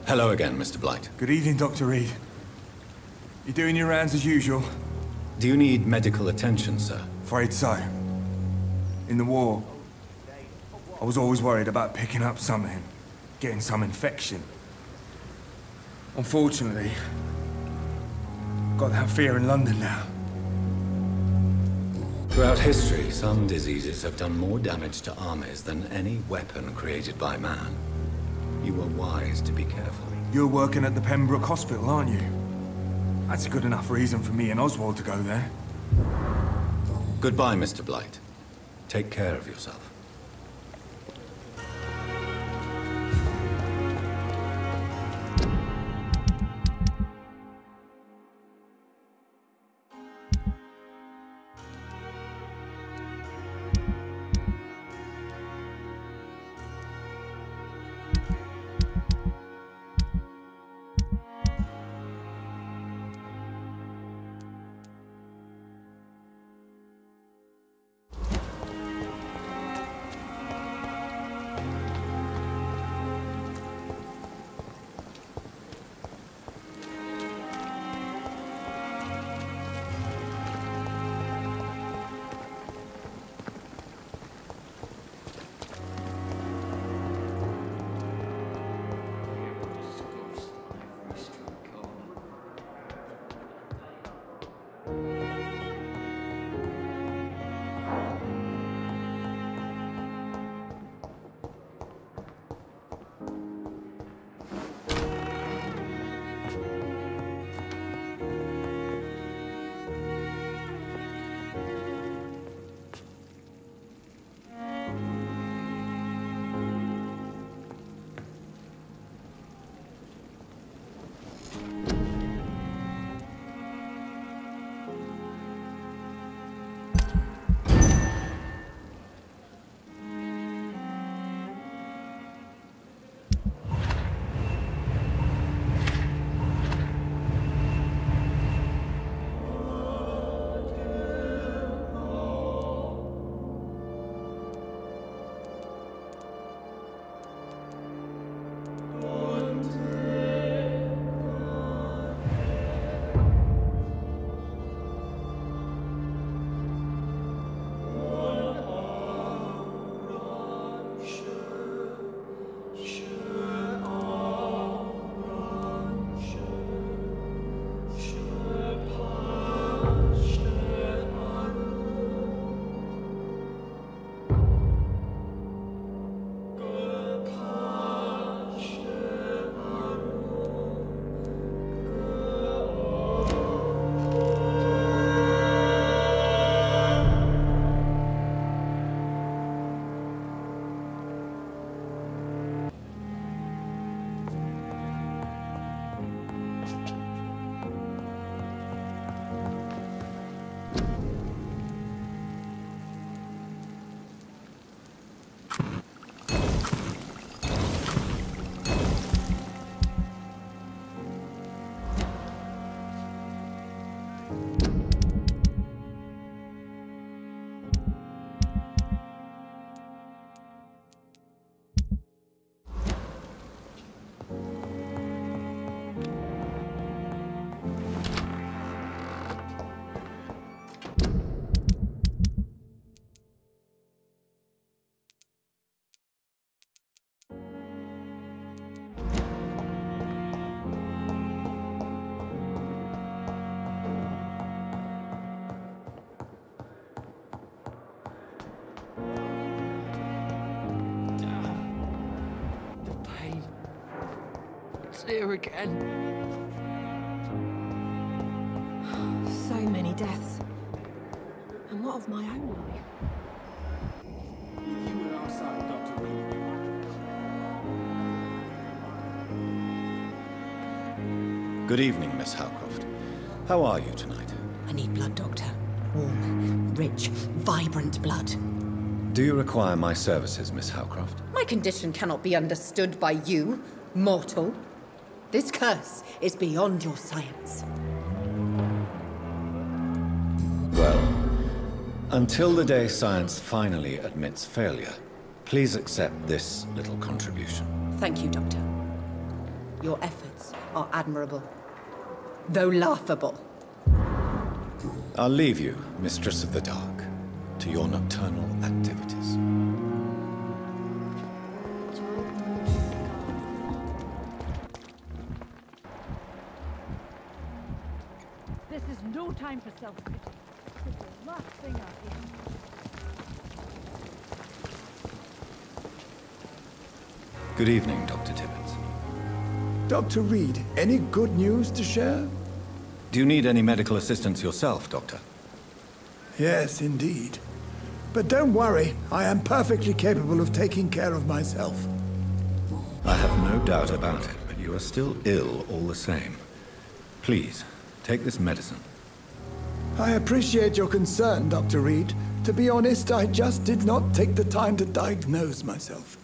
Hello again, Mr. Blight. Good evening, Dr. Reid. You doing your rounds as usual? Do you need medical attention, sir? Afraid so. In the war, I was always worried about picking up something, getting some infection. Unfortunately, got that fear in London now. Throughout history, some diseases have done more damage to armies than any weapon created by man. You were wise to be careful. You're working at the Pembroke Hospital, aren't you? That's a good enough reason for me and Oswald to go there. Goodbye, Mr. Blight. Take care of yourself. Here again. So many deaths. And what of my own life? You were outside, Dr. Reid. Good evening, Miss Howcroft. How are you tonight? I need blood, Doctor. Warm, rich, vibrant blood. Do you require my services, Miss Howcroft? My condition cannot be understood by you, mortal. This curse is beyond your science. Well, until the day science finally admits failure, please accept this little contribution. Thank you, Doctor. Your efforts are admirable, though laughable. I'll leave you, Mistress of the Dark, to your nocturnal activities. This is no time for self-pity. This is the last thing I hear. Good evening, Dr. Tibbets. Dr. Reid, any good news to share? Do you need any medical assistance yourself, Doctor? Yes, indeed. But don't worry, I am perfectly capable of taking care of myself. I have no doubt about it, but you are still ill all the same. Please, take this medicine. I appreciate your concern, Dr. Reid. To be honest, I just did not take the time to diagnose myself.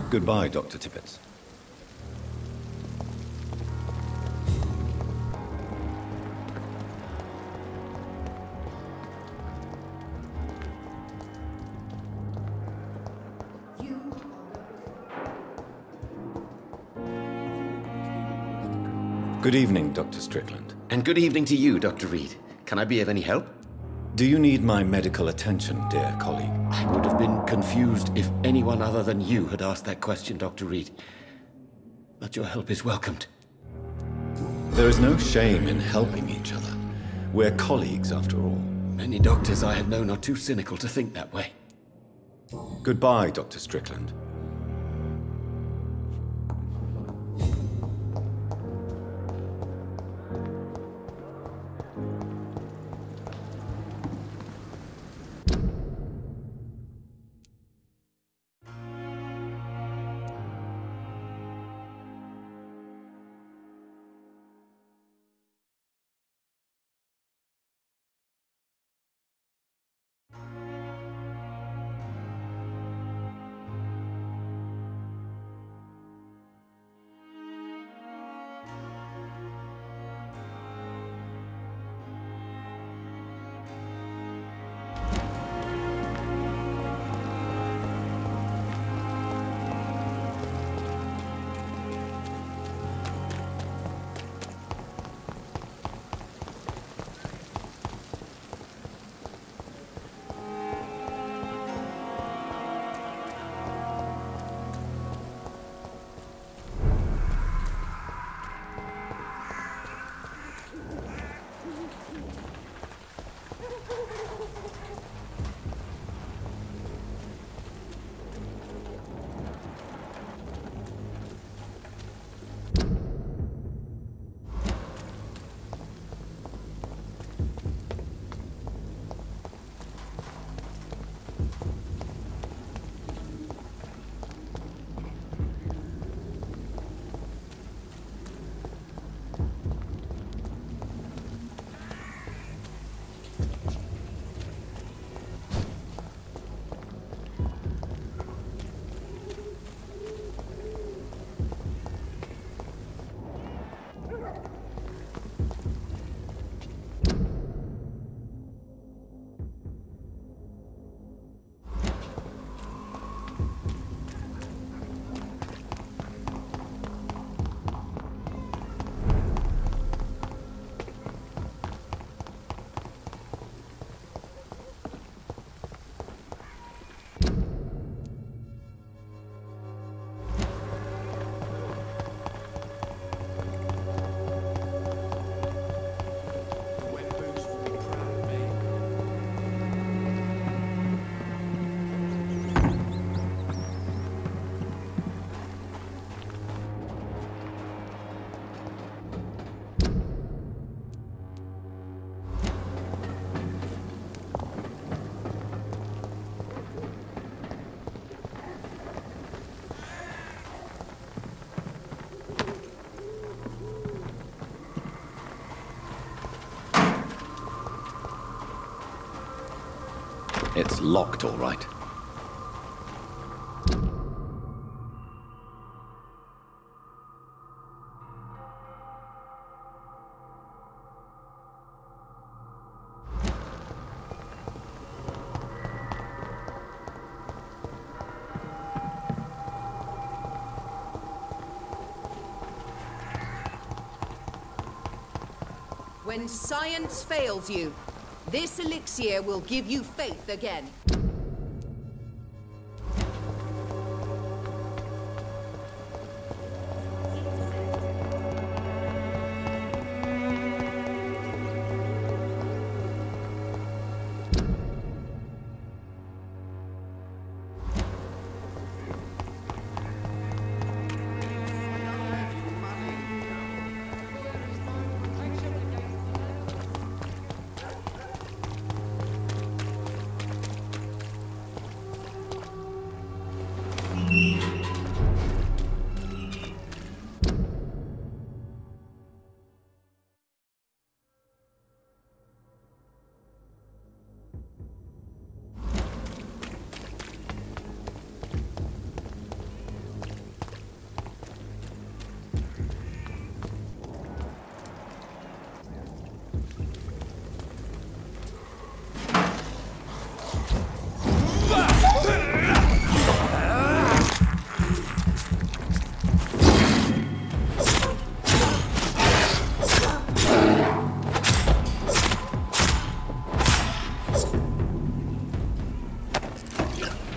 Goodbye, Dr. Tibbets. Good evening, Dr. Strickland. And good evening to you, Dr. Reid. Can I be of any help? Do you need my medical attention, dear colleague? I would have been confused if anyone other than you had asked that question, Dr. Reid. But your help is welcomed. There is no shame in helping each other. We're colleagues, after all. Many doctors I have known are too cynical to think that way. Goodbye, Dr. Strickland. It's locked, all right. When science fails you, this elixir will give you faith again.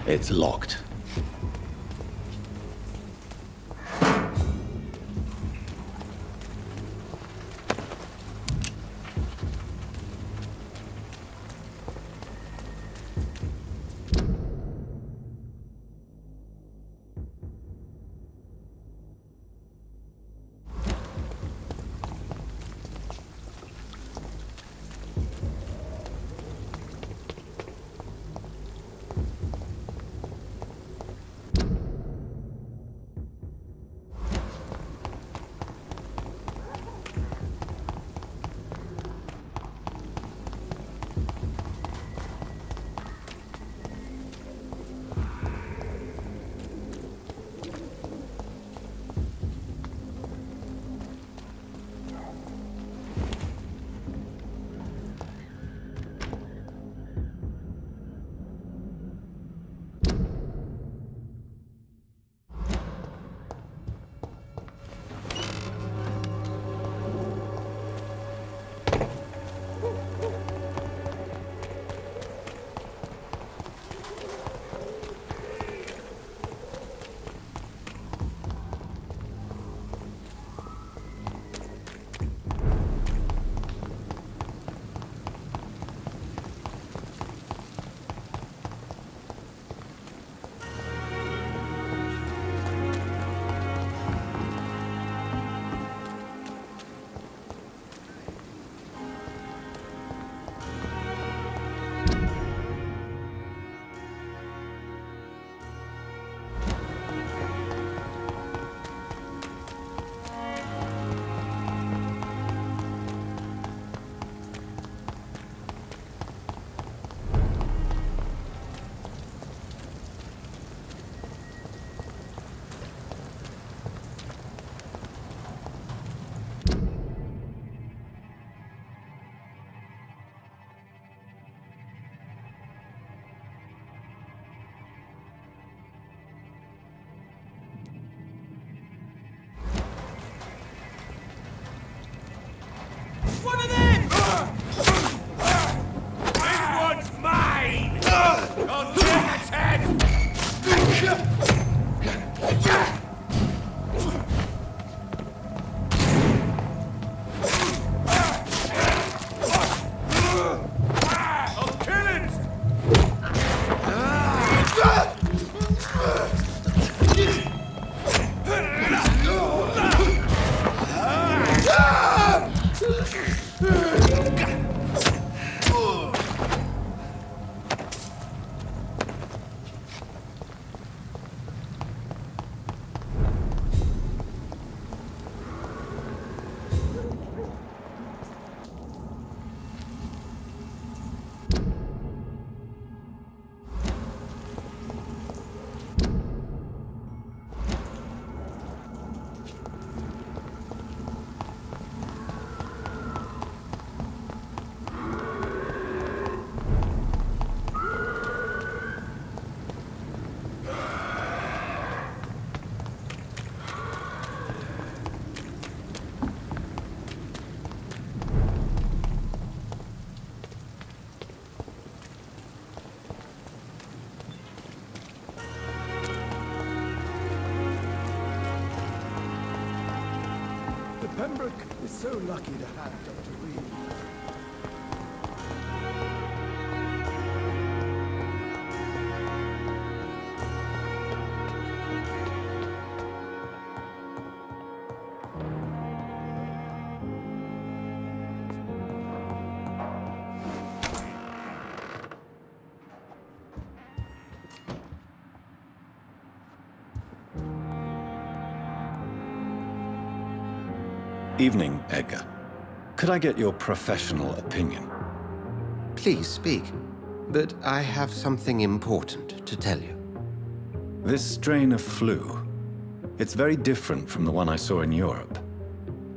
It's locked. Pembroke is so lucky to have Dr. Reid. Evening, Edgar. Could I get your professional opinion? Please speak, but I have something important to tell you. This strain of flu, it's very different from the one I saw in Europe.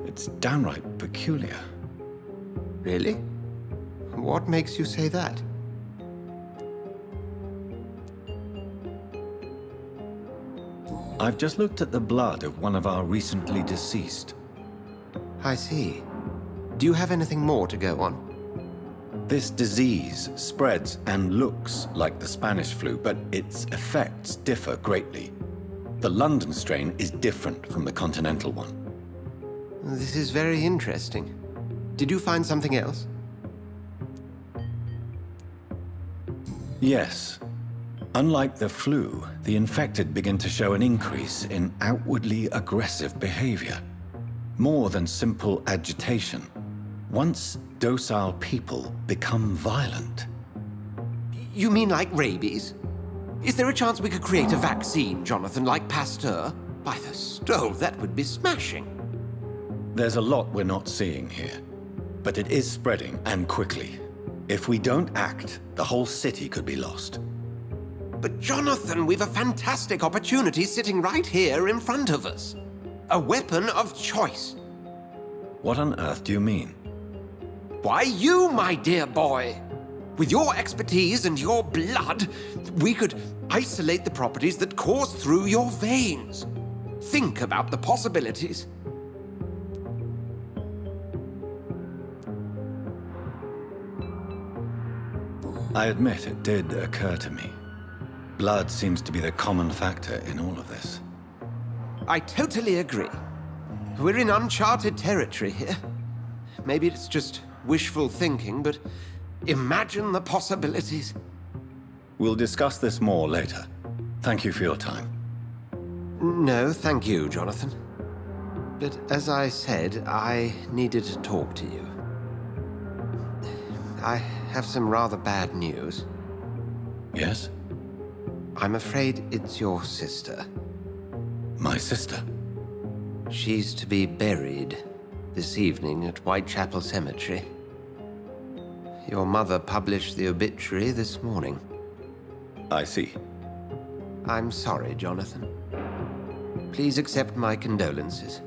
It's downright peculiar. Really? What makes you say that? I've just looked at the blood of one of our recently deceased. I see. Do you have anything more to go on? This disease spreads and looks like the Spanish flu, but its effects differ greatly. The London strain is different from the continental one. This is very interesting. Did you find something else? Yes. Unlike the flu, the infected begin to show an increase in outwardly aggressive behavior. More than simple agitation. Once docile people become violent. You mean like rabies? Is there a chance we could create a vaccine, Jonathan, like Pasteur? By the stove, that would be smashing. There's a lot we're not seeing here, but it is spreading, and quickly. If we don't act, the whole city could be lost. But Jonathan, we've a fantastic opportunity sitting right here in front of us. A weapon of choice. What on earth do you mean? Why, you, my dear boy. With your expertise and your blood, we could isolate the properties that course through your veins. Think about the possibilities. I admit it did occur to me. Blood seems to be the common factor in all of this. I totally agree. We're in uncharted territory here. Maybe it's just wishful thinking, but imagine the possibilities. We'll discuss this more later. Thank you for your time. No, thank you, Jonathan. But as I said, I needed to talk to you. I have some rather bad news. Yes? I'm afraid it's your sister. My sister? She's to be buried this evening at Whitechapel Cemetery. Your mother published the obituary this morning. I see. I'm sorry, Jonathan. Please accept my condolences.